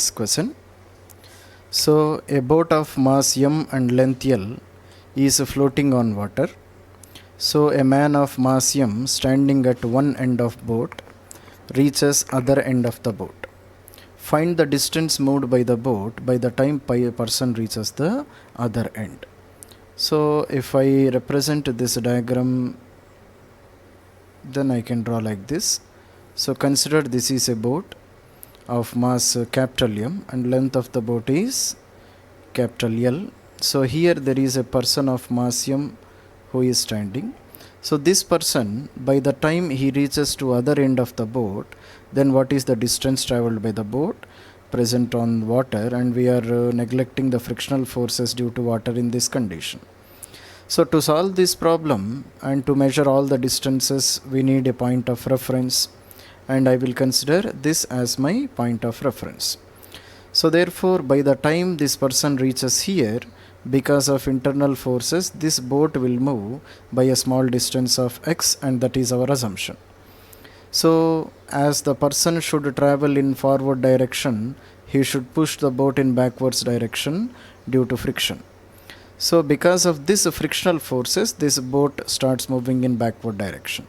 This question. So a boat of mass m and length L is floating on water. So a man of mass m standing at one end of boat reaches other end of the boat. Find the distance moved by the boat by the time a person reaches the other end. So if I represent this diagram, then I can draw like this. So consider this is a boat of mass capital M and length of the boat is capital L. So here there is a person of mass M who is standing. So this person, by the time he reaches to other end of the boat, then what is the distance traveled by the boat present on water, and we are neglecting the frictional forces due to water in this condition. So to solve this problem and to measure all the distances, we need a point of reference, and I will consider this as my point of reference. So therefore, by the time this person reaches here, because of internal forces, this boat will move by a small distance of x, and that is our assumption. So as the person should travel in forward direction, he should push the boat in backwards direction due to friction. So because of this frictional forces, this boat starts moving in backward direction.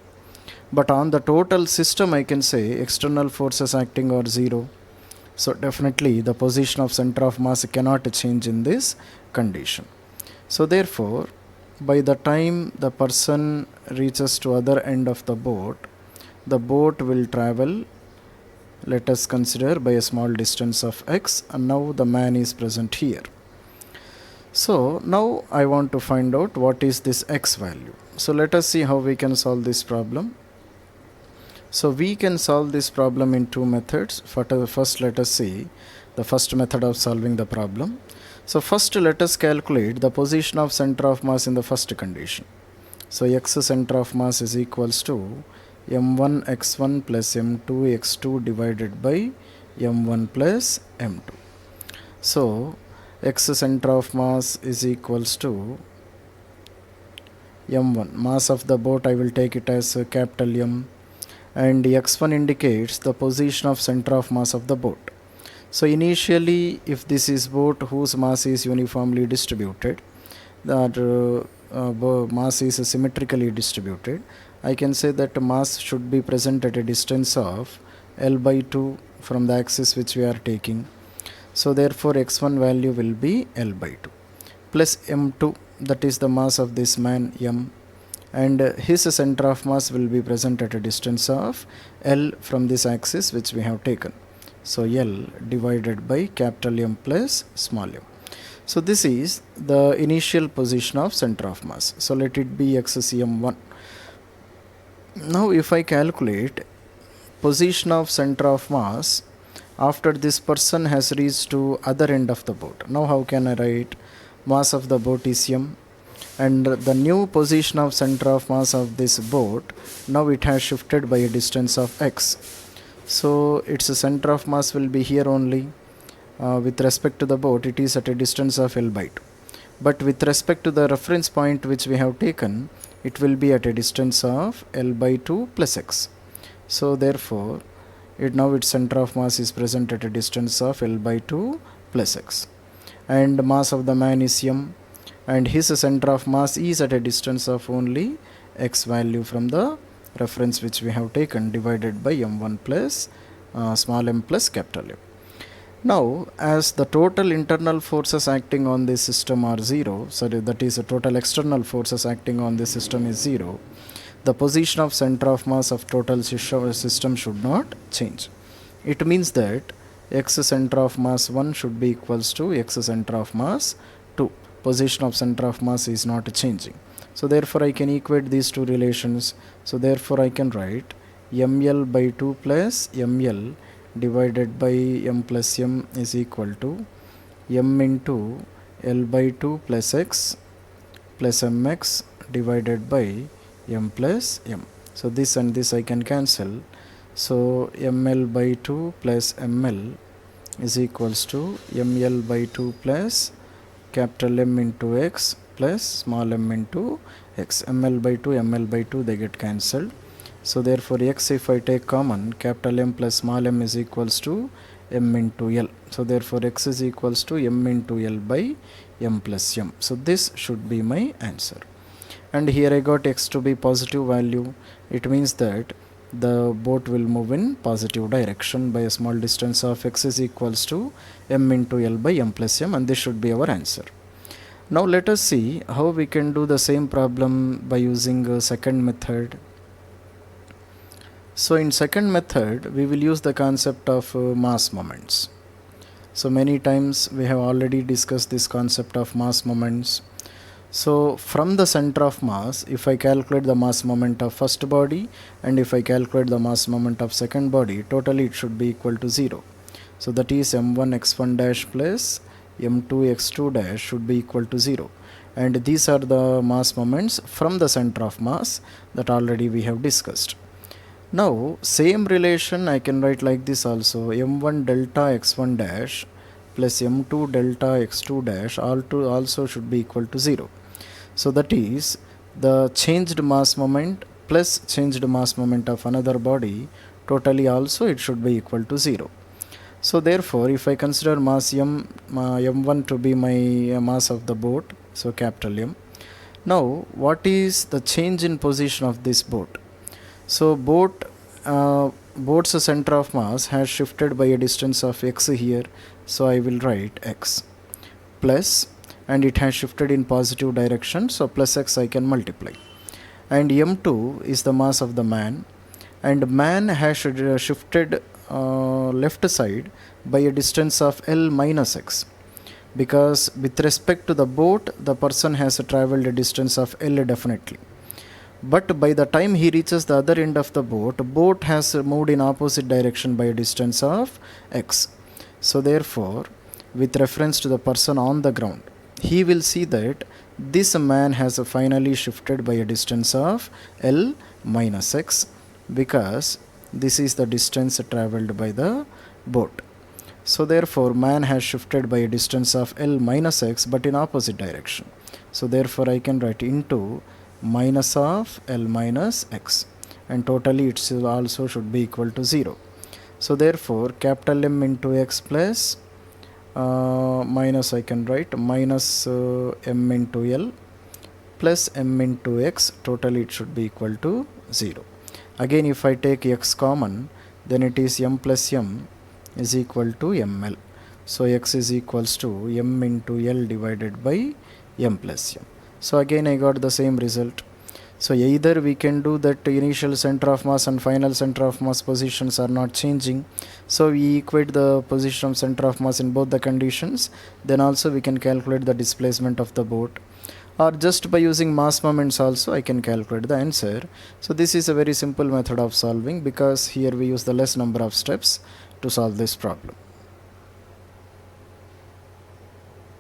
But on the total system, I can say external forces acting are zero. So definitely the position of center of mass cannot change in this condition. So therefore, by the time the person reaches to other end of the boat will travel, let us consider, by a small distance of x, and now the man is present here. So now I want to find out what is this x value. So let us see how we can solve this problem. So we can solve this problem in two methods. First let us see the first method of solving the problem. So first let us calculate the position of center of mass in the first condition. So x center of mass is equals to m1 x1 plus m2 x2 divided by m1 plus m2. So x center of mass is equals to m1, mass of the boat I will take it as capital M, and x1 indicates the position of center of mass of the boat. So initially, if this is boat whose mass is uniformly distributed, that mass is symmetrically distributed, I can say that mass should be present at a distance of L by 2 from the axis which we are taking. So therefore x1 value will be L by 2 plus m2, that is the mass of this man m, and his center of mass will be present at a distance of L from this axis which we have taken. So L divided by capital M plus small m. So this is the initial position of center of mass. So let it be xcm1. Now if I calculate position of center of mass after this person has reached to other end of the boat, now how can I write? Mass of the boat is m, and the new position of center of mass of this boat, now it has shifted by a distance of x. So its center of mass will be here only. With respect to the boat, it is at a distance of L by 2. But with respect to the reference point which we have taken, it will be at a distance of L by 2 plus x. So therefore, now its center of mass is present at a distance of L by 2 plus x. And mass of the man is m, and his center of mass is at a distance of only x value from the reference which we have taken, divided by m1 plus small m plus capital M. Now as the total internal forces acting on this system are 0, that is the total external forces acting on this system is 0, the position of center of mass of total system should not change. It means that x center of mass 1 should be equals to x center of mass 2. Position of center of mass is not changing. So therefore I can equate these two relations. So therefore I can write ml by 2 plus ml divided by m plus m is equal to m into L by 2 plus x plus mx divided by m plus m. So this and this I can cancel. So ml by 2 plus ml is equals to ml by 2 plus capital M into x plus small m into x. ml by 2 they get cancelled. So therefore x, if I take common, capital M plus small m is equals to m into L. So therefore x is equals to m into L by m plus m. So this should be my answer. And here I got x to be positive value. It means that the boat will move in positive direction by a small distance of x is equals to m into L by m plus m, and this should be our answer. Now let us see how we can do the same problem by using a second method. So in second method we will use the concept of mass moments. So many times we have already discussed this concept of mass moments. So from the center of mass, if I calculate the mass moment of first body and if I calculate the mass moment of second body, totally it should be equal to 0. So that is m1 x1 dash plus m2 x2 dash should be equal to 0. And these are the mass moments from the center of mass that already we have discussed. Now same relation I can write like this also, m1 delta x1 dash plus m2 delta x2 dash also should be equal to 0. So that is the changed mass moment plus changed mass moment of another body, totally also it should be equal to 0. So therefore if I consider mass m1 to be my mass of the boat, so capital M. Now what is the change in position of this boat? So boat's center of mass has shifted by a distance of x here, so I will write x plus, and it has shifted in positive direction, so plus x I can multiply. And m2 is the mass of the man, and man has shifted left side by a distance of L minus x, because with respect to the boat the person has traveled a distance of L definitely, but by the time he reaches the other end of the boat has moved in opposite direction by a distance of x. So therefore with reference to the person on the ground, he will see that this man has finally shifted by a distance of L minus x, because this is the distance traveled by the boat. So therefore man has shifted by a distance of L minus x but in opposite direction. So therefore I can write into minus of L minus x, and totally it also should be equal to 0. So therefore capital M into x plus minus I can write minus m into L plus m into x, totally it should be equal to 0. Again if I take x common, then it is m plus m is equal to ml. So x is equals to m into L divided by m plus m. So again I got the same result. So either we can do that initial center of mass and final center of mass positions are not changing, so we equate the position of center of mass in both the conditions, then also we can calculate the displacement of the boat, or just by using mass moments also I can calculate the answer. So this is a very simple method of solving, because here we use the less number of steps to solve this problem.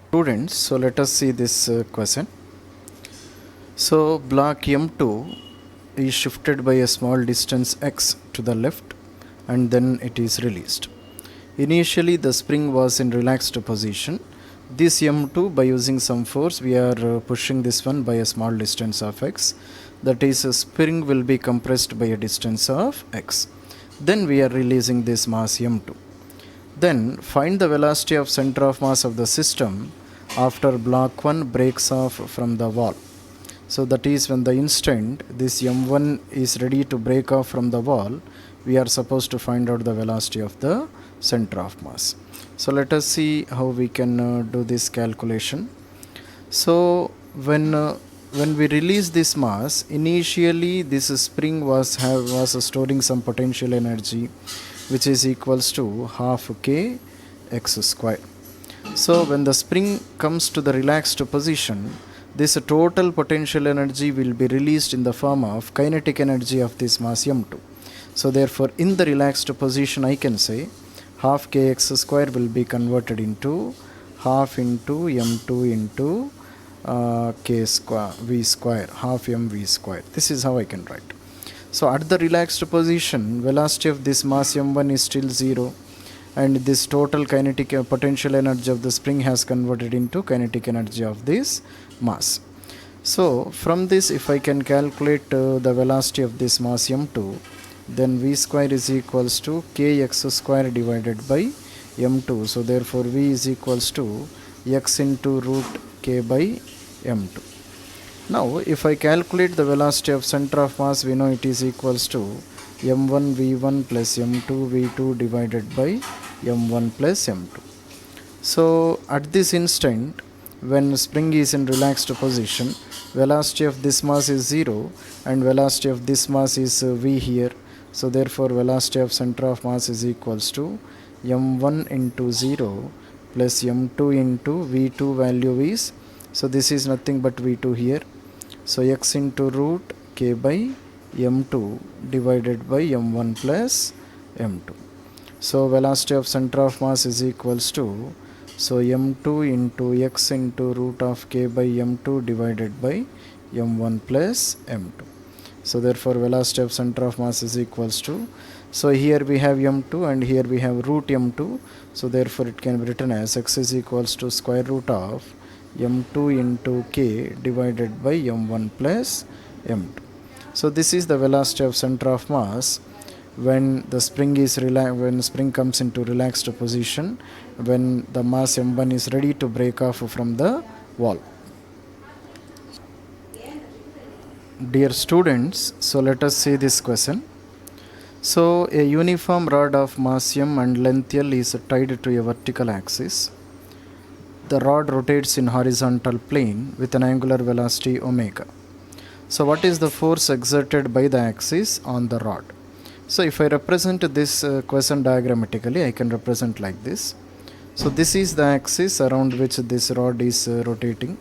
Students, so let us see this question. So block M2 is shifted by a small distance x to the left, and then it is released. Initially the spring was in relaxed position. This M2, by using some force, we are pushing this one by a small distance of x, that is a spring will be compressed by a distance of x. Then we are releasing this mass M2. Then find the velocity of center of mass of the system after block 1 breaks off from the wall. So that is when the instant this m1 is ready to break off from the wall, we are supposed to find out the velocity of the center of mass. So let us see how we can do this calculation. So when we release this mass, initially this spring was storing some potential energy which is equals to half k x square. So when the spring comes to the relaxed position, this total potential energy will be released in the form of kinetic energy of this mass m2. So therefore in the relaxed position I can say half kx square will be converted into half into m2 into k square v square, half mv square. This is how I can write. So at the relaxed position, velocity of this mass m1 is still 0, and this total kinetic potential energy of the spring has converted into kinetic energy of this mass. So from this, if I can calculate the velocity of this mass m2, then v square is equals to kx square divided by m2. So therefore v is equals to x into root k by m2. Now if I calculate the velocity of center of mass, we know it is equals to m1 v1 plus m2 v2 divided by m1 plus m2. So at this instant, when spring is in relaxed position, velocity of this mass is 0 and velocity of this mass is v here. So therefore velocity of center of mass is equals to m1 into 0 plus m2 into v2 value is, so this is nothing but v2 here. So x into root k by m2 divided by m1 plus m2. So velocity of center of mass is equals to, so m2 into x into root of k by m2 divided by m1 plus m2. So therefore velocity of center of mass is equals to, so here we have m2 and here we have root m2. So therefore it can be written as x is equals to square root of m2 into k divided by m1 plus m2. So this is the velocity of center of mass when the spring is when spring comes into relaxed position, when the mass m1 is ready to break off from the wall. Dear students, so let us see this question. So a uniform rod of mass m and length L is tied to a vertical axis. The rod rotates in horizontal plane with an angular velocity omega. So what is the force exerted by the axis on the rod? So if I represent this question diagrammatically, I can represent like this. So this is the axis around which this rod is rotating.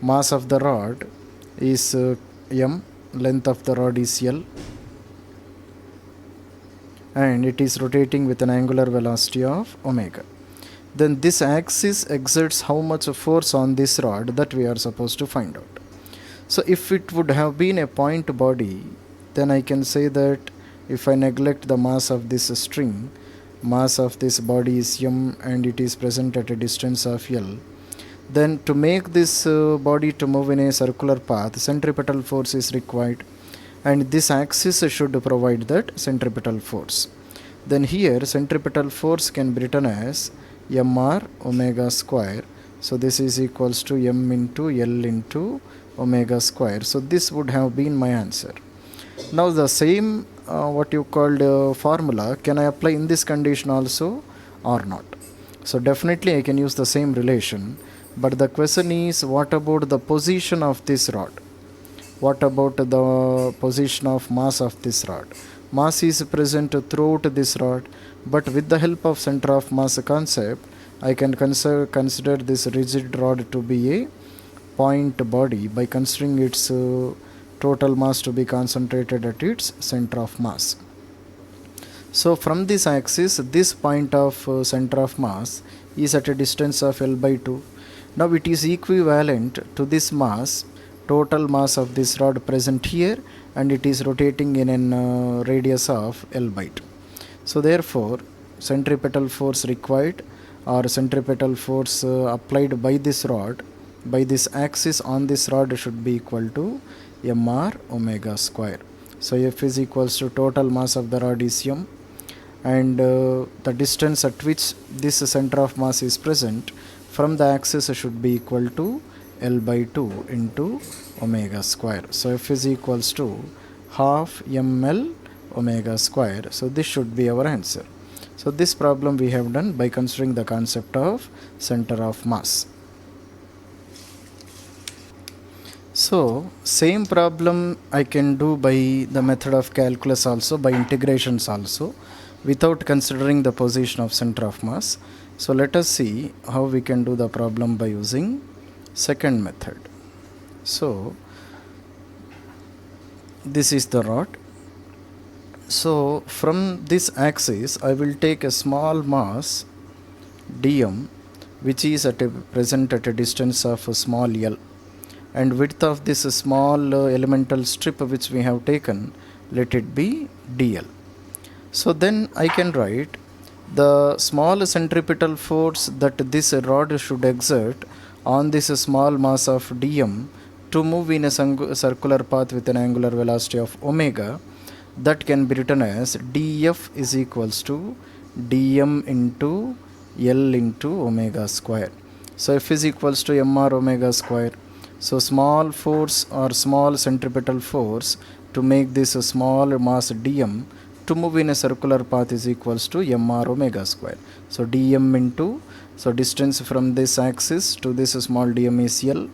Mass of the rod is m, length of the rod is L, and it is rotating with an angular velocity of omega. Then this axis exerts how much force on this rod, that we are supposed to find out. So if it would have been a point body, then I can say that if I neglect the mass of this string, mass of this body is m and it is present at a distance of L, then to make this body to move in a circular path, centripetal force is required, and this axis should provide that centripetal force. Then here centripetal force can be written as mr omega square. So this is equals to m into L into omega square. So this would have been my answer. Now the same what you called formula, can I apply in this condition also or not? So definitely I can use the same relation, but the question is, what about the position of this rod? What about the position of mass of this rod? Mass is present throughout this rod, but with the help of center of mass concept, I can consider this rigid rod to be a point body by considering its total mass to be concentrated at its center of mass. So from this axis, this point of center of mass is at a distance of L by 2. Now it is equivalent to this mass, total mass of this rod present here, and it is rotating in a radius of L by 2. So therefore centripetal force required, or centripetal force applied by this rod, by this axis on this rod, should be equal to mr omega square. So F is equals to total mass of the rod is m, and the distance at which this center of mass is present from the axis should be equal to L by 2 into omega square. So F is equals to half ml omega square. So this should be our answer. So this problem we have done by considering the concept of center of mass. So same problem I can do by the method of calculus also, by integrations also, without considering the position of center of mass. So let us see how we can do the problem by using second method. So this is the rod. So from this axis I will take a small mass dm, which is present at a distance of a small l, and width of this small elemental strip which we have taken, let it be dl. So then I can write the small centripetal force that this rod should exert on this small mass of dm to move in a circular path with an angular velocity of omega, that can be written as df is equals to dm into L into omega square. So F is equals to mr omega square. So small force or small centripetal force to make this a small mass dm to move in a circular path is equals to mr omega square. So dm into, so distance from this axis to this small dm is L,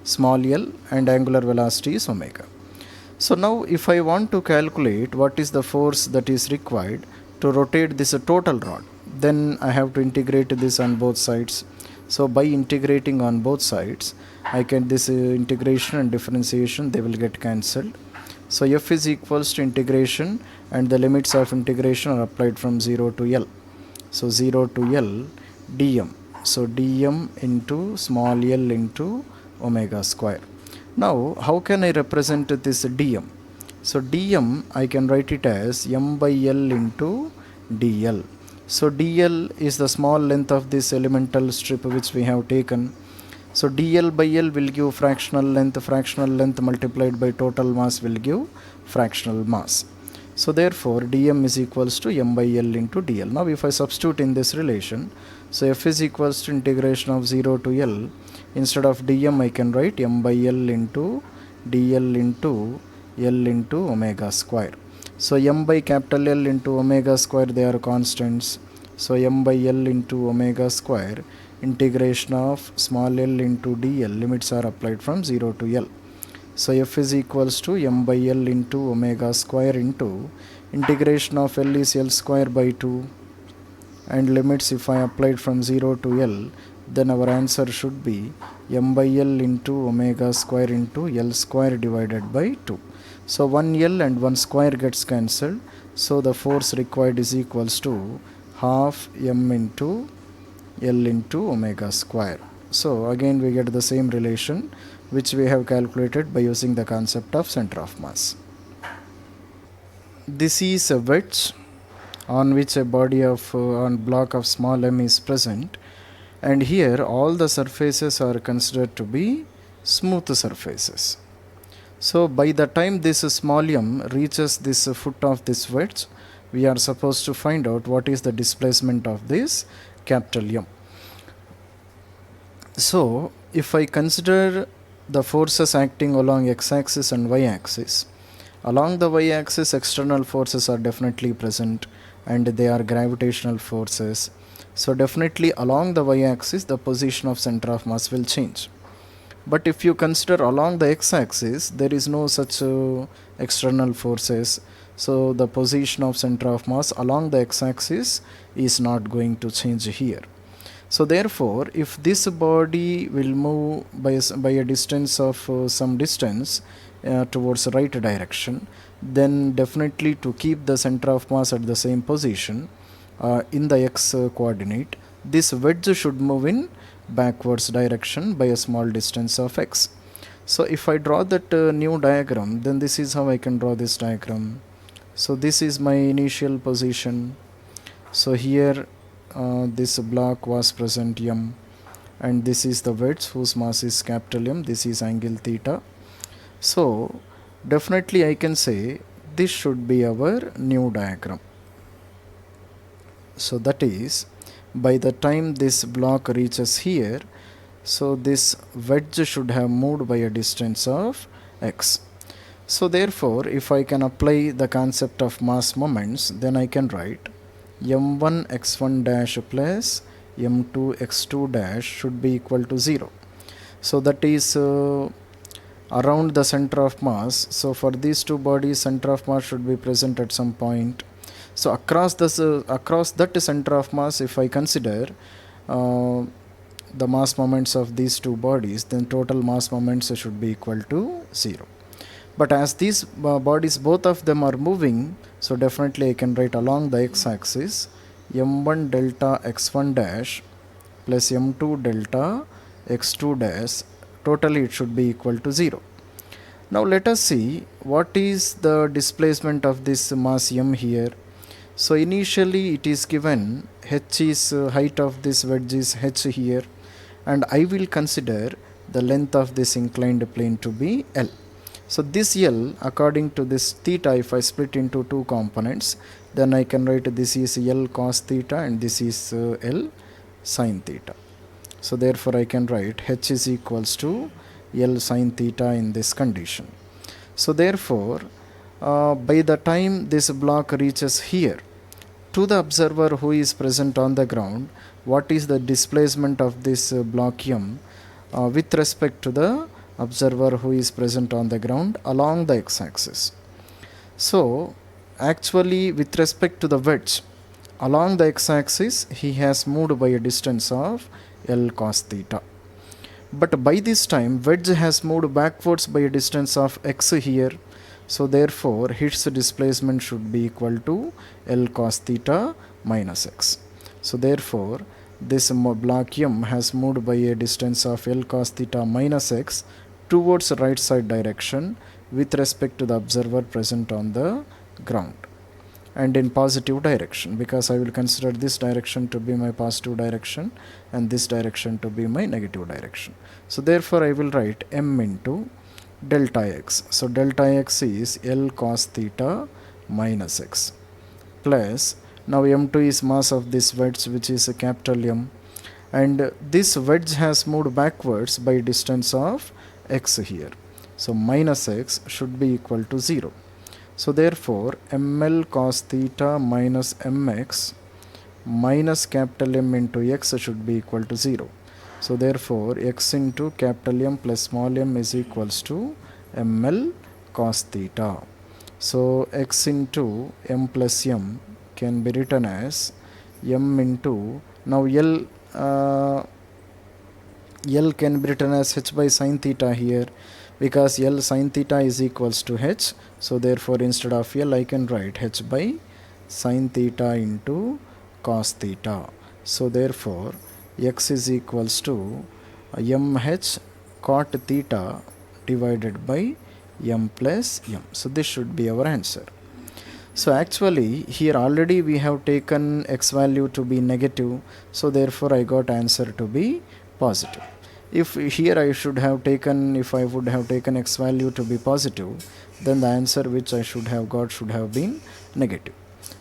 small l, and angular velocity is omega. So now if I want to calculate what is the force that is required to rotate this total rod, then I have to integrate this on both sides. So by integrating on both sides, I get this integration and differentiation, they will get cancelled. So F is equals to integration, and the limits of integration are applied from 0 to L. So 0 to L dm. So dm into small l into omega square. Now how can I represent this dm? So dm I can write it as m by l into dl. So dl is the small length of this elemental strip which we have taken. So dl by l will give fractional length multiplied by total mass will give fractional mass. So therefore dm is equals to m by l into dl. Now if I substitute in this relation, so f is equals to integration of 0 to l. Instead of dm I can write m by l into dl into l into omega square. So m by capital L into omega square, they are constants. So m by l into omega square, integration of small l into dl, limits are applied from 0 to L. So f is equals to m by l into omega square into integration of l is l square by 2, and limits if I applied from 0 to L, then our answer should be m by l into omega square into l square divided by 2. So 1 L and 1 square gets cancelled. So the force required is equals to half m into L into omega square. So again we get the same relation which we have calculated by using the concept of center of mass. This is a wedge on which a body of on block of small m is present, and here all the surfaces are considered to be smooth surfaces. So by the time this small m reaches this foot of this wedge, we are supposed to find out what is the displacement of this capital M. So if I consider the forces acting along x-axis and y-axis, along the y-axis external forces are definitely present and they are gravitational forces. So definitely along the y-axis the position of center of mass will change. But if you consider along the x-axis, there is no such external forces. So the position of center of mass along the x-axis is not going to change here. So therefore, if this body will move by a distance of some distance towards the right direction, then definitely to keep the center of mass at the same position in the x coordinate, this wedge should move in backwards direction by a small distance of x. So if I draw that new diagram, then this is how I can draw this diagram. So this is my initial position. So here this block was present m, and this is the wedge whose mass is capital M, this is angle theta. So definitely I can say this should be our new diagram. So that is, by the time this block reaches here, so this wedge should have moved by a distance of x. So therefore, if I can apply the concept of mass moments, then I can write m1 x1 dash plus m2 x2 dash should be equal to 0. So that is around the center of mass. So for these two bodies, center of mass should be present at some point. So across that center of mass, if I consider the mass moments of these two bodies, then total mass moments should be equal to 0. But as these bodies, both of them are moving, so definitely I can write along the x-axis m1 delta x1 dash plus m2 delta x2 dash, totally it should be equal to 0. Now let us see what is the displacement of this mass m here. So initially it is given h is height of this wedge is h here, and I will consider the length of this inclined plane to be L. So this L, according to this theta, if I split into two components, then I can write this is L cos theta and this is L sin theta. So therefore I can write H is equals to L sin theta in this condition. So therefore by the time this block reaches here, to the observer who is present on the ground, what is the displacement of this block M with respect to the observer who is present on the ground along the x-axis. So actually with respect to the wedge along the x-axis, he has moved by a distance of L cos theta. But by this time wedge has moved backwards by a distance of x here. So therefore his displacement should be equal to L cos theta minus x. So therefore this block M has moved by a distance of L cos theta minus x towards the right side direction with respect to the observer present on the ground, and in positive direction, because I will consider this direction to be my positive direction and this direction to be my negative direction. So therefore I will write M into delta x. So delta x is L cos theta minus x plus, now M2 is mass of this wedge, which is a capital M, and this wedge has moved backwards by distance of x here. So minus x should be equal to 0. So therefore ml cos theta minus mx minus capital M into x should be equal to 0. So therefore x into capital M plus small m is equals to ml cos theta. So x into m plus m can be written as m into, now L can be written as h by sin theta here, because L sin theta is equals to h. So therefore instead of L I can write h by sin theta into cos theta. So therefore x is equals to mh cot theta divided by m plus m. So this should be our answer. So actually here already we have taken x value to be negative, so therefore I got answer to be positive. If here I should have taken, if I would have taken x value to be positive, then the answer which I should have got should have been negative.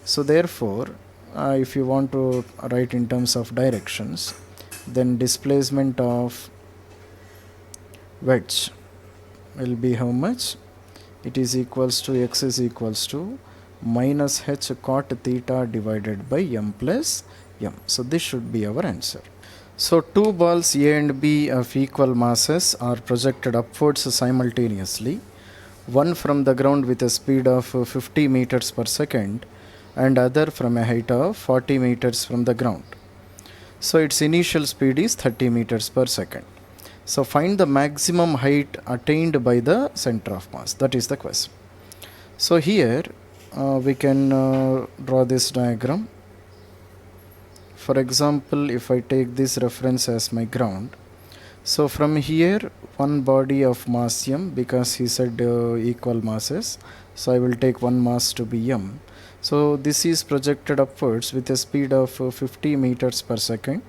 So therefore if you want to write in terms of directions, then displacement of wedge will be how much? It is equals to, x is equals to minus h cot theta divided by m plus m. So this should be our answer. So two balls A and B of equal masses are projected upwards simultaneously, one from the ground with a speed of 50 meters per second and other from a height of 40 meters from the ground. So its initial speed is 30 meters per second. So find the maximum height attained by the center of mass. That is the question. So here we can draw this diagram. For example, if I take this reference as my ground, so from here one body of mass m, because he said equal masses, so I will take one mass to be m. So this is projected upwards with a speed of 50 meters per second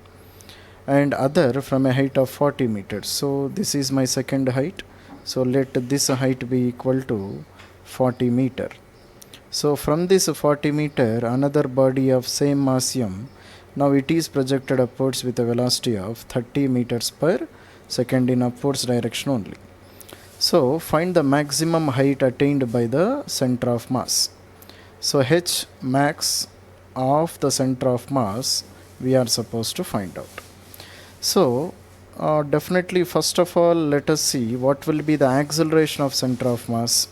and other from a height of 40 meters. So this is my second height. So let this height be equal to 40 meter. So from this 40 meter another body of same mass m, now it is projected upwards with a velocity of 30 meters per second in upwards direction only. So find the maximum height attained by the center of mass. So h max of the center of mass we are supposed to find out. So definitely first of all let us see what will be the acceleration of center of mass.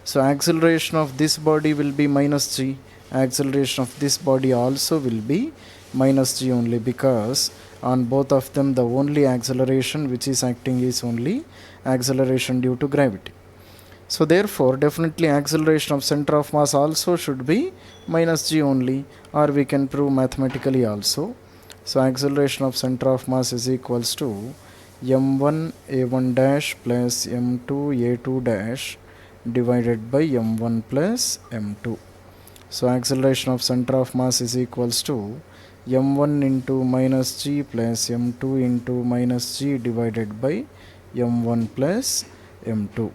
So acceleration of this body will be minus g, acceleration of this body also will be minus g only, because on both of them the only acceleration which is acting is only acceleration due to gravity. So therefore definitely acceleration of center of mass also should be minus g only, or we can prove mathematically also. So acceleration of center of mass is equals to m1 a1 dash plus m2 a2 dash divided by m1 plus m2. So acceleration of center of mass is equals to m1 into minus g plus m2 into minus g divided by m1 plus m2.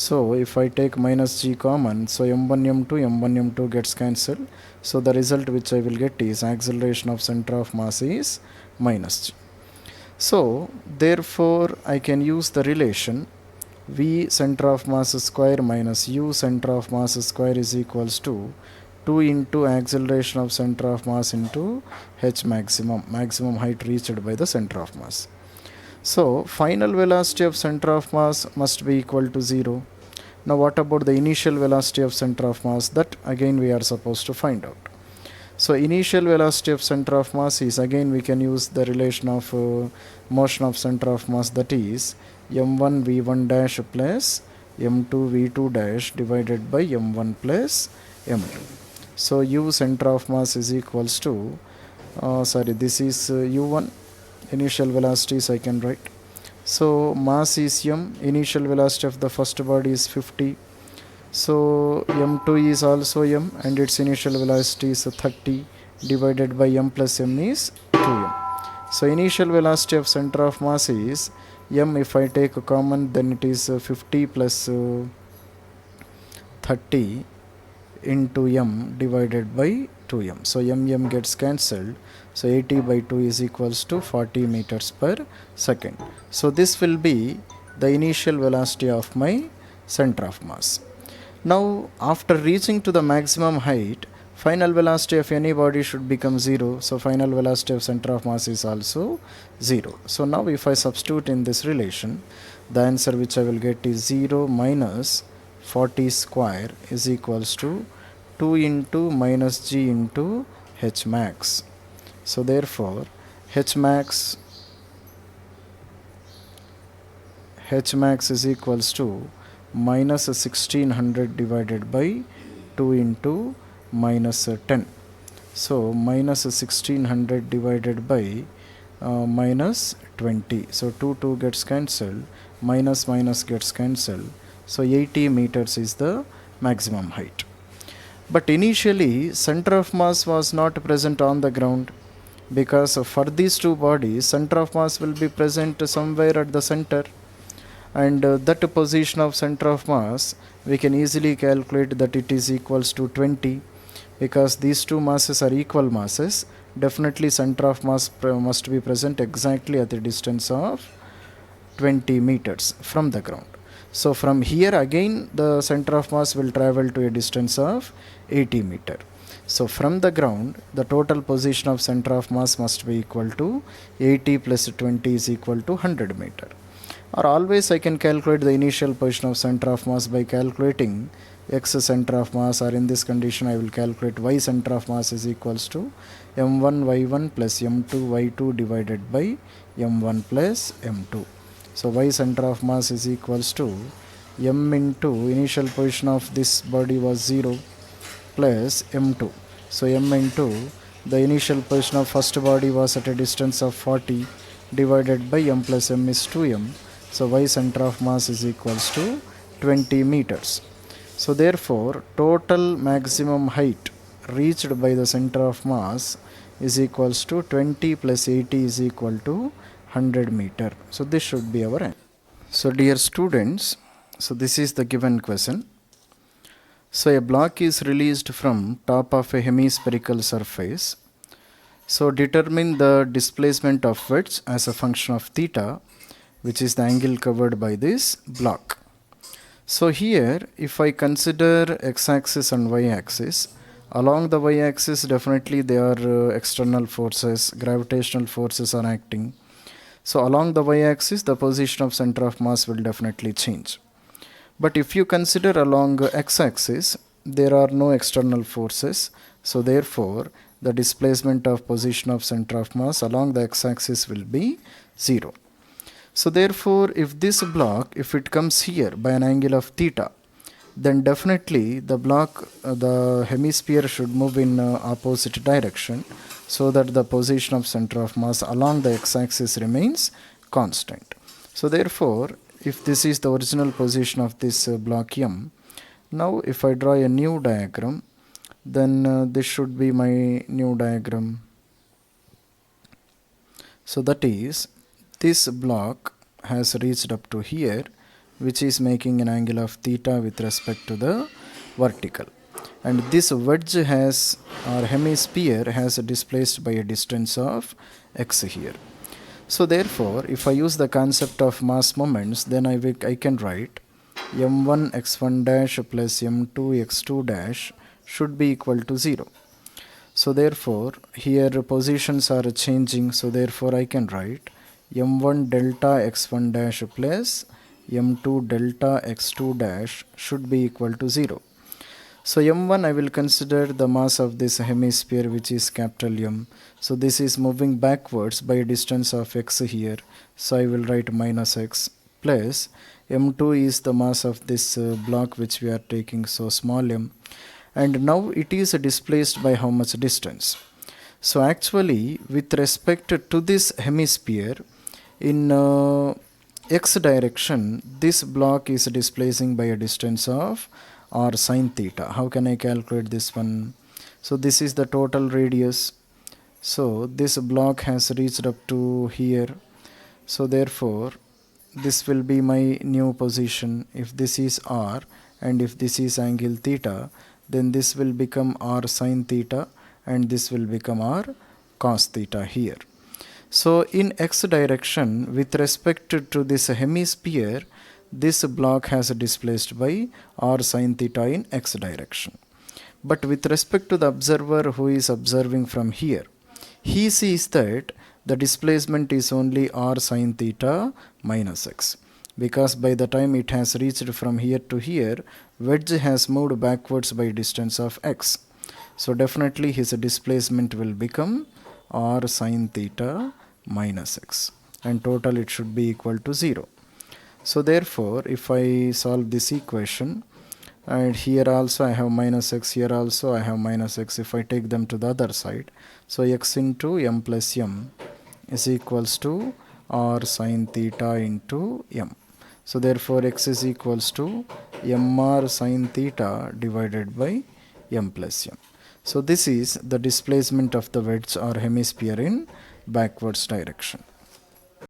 So if I take minus g common, so m1 m2 gets cancelled. So the result which I will get is acceleration of center of mass is minus g. So therefore I can use the relation v center of mass square minus u center of mass square is equals to 2 into acceleration of center of mass into h maximum height reached by the center of mass. So final velocity of center of mass must be equal to 0. Now what about the initial velocity of center of mass? That again we are supposed to find out. So initial velocity of center of mass is, again we can use the relation of motion of center of mass, that is m1 v1 dash plus m2 v2 dash divided by m1 plus m2. So u center of mass is equals to this is u1 initial velocities I can write. So mass is m, initial velocity of the first body is 50. So m2 is also m and its initial velocity is 30 divided by m plus m is 2m. So initial velocity of center of mass is m. If I take a common, then it is 50 plus 30 into m divided by 2m. So m gets cancelled. So 80 by 2 is equals to 40 meters per second. So this will be the initial velocity of my center of mass. Now after reaching to the maximum height, final velocity of any body should become 0. So final velocity of center of mass is also 0. So now if I substitute in this relation, the answer which I will get is 0 minus 40 square is equals to 2 into minus g into h max. So therefore h max is equals to minus 1600 divided by 2 into minus 10. So minus 1600 divided by minus 20. So 2 gets cancelled, minus gets cancelled. So 80 meters is the maximum height. But initially center of mass was not present on the ground, because for these two bodies center of mass will be present somewhere at the center, and that position of center of mass we can easily calculate that it is equals to 20, because these two masses are equal masses. Definitely center of mass must be present exactly at the distance of 20 meters from the ground. So from here again the center of mass will travel to a distance of 80 meter. So from the ground the total position of center of mass must be equal to 80 plus 20 is equal to 100 meter. Or always I can calculate the initial position of center of mass by calculating x center of mass, or in this condition I will calculate y center of mass is equals to m1 y1 plus m2 y2 divided by m1 plus m2. So y center of mass is equals to m into initial position of this body was 0 plus m2. So m into the initial position of first body was at a distance of 40 divided by m plus m is 2m. So y center of mass is equals to 20 meters. So therefore total maximum height reached by the center of mass is equals to 20 plus 80 is equal to 100 meter. So this should be our answer. So dear students, so this is the given question. So a block is released from top of a hemispherical surface. So determine the displacement of wedge as a function of theta, which is the angle covered by this block. So here if I consider x-axis and y-axis, along the y-axis definitely there are external forces, gravitational forces are acting. So along the y-axis the position of center of mass will definitely change. But if you consider along x-axis, there are no external forces. So therefore the displacement of position of center of mass along the x-axis will be 0. So therefore if this block, if it comes here by an angle of theta, then definitely the block, the hemisphere should move in opposite direction, so that the position of center of mass along the x-axis remains constant. So therefore if this is the original position of this block M, now if I draw a new diagram, then this should be my new diagram. So that is, this block has reached up to here, which is making an angle of theta with respect to the vertical. And this wedge has, or hemisphere has displaced by a distance of x here. So therefore, if I use the concept of mass moments, then I can write m1 x1 dash plus m2 x2 dash should be equal to 0. So therefore, here positions are changing, so therefore I can write m1 delta x1 dash plus m2 delta x2 dash should be equal to 0. So m1 I will consider the mass of this hemisphere, which is capital M. So this is moving backwards by a distance of x here. So I will write minus x plus m2 is the mass of this block which we are taking, so small m. And now it is displaced by how much distance? So actually, with respect to this hemisphere, in x direction, this block is displacing by a distance of r sine theta. How can I calculate this one? So this is the total radius. So this block has reached up to here. So therefore, this will be my new position. If this is r and if this is angle theta, then this will become r sine theta and this will become r cos theta here. So in x direction, with respect to this hemisphere, this block has displaced by r sine theta in x direction. But with respect to the observer who is observing from here, he sees that the displacement is only r sine theta minus x, because by the time it has reached from here to here, wedge has moved backwards by distance of x. So definitely his displacement will become r sine theta minus x, and total it should be equal to 0. So therefore, if I solve this equation, and here also I have minus x, here also I have minus x, if I take them to the other side, so x into m plus m is equals to r sine theta into m. So therefore x is equals to mr sine theta divided by m plus m. So this is the displacement of the wedge or hemisphere in backwards direction.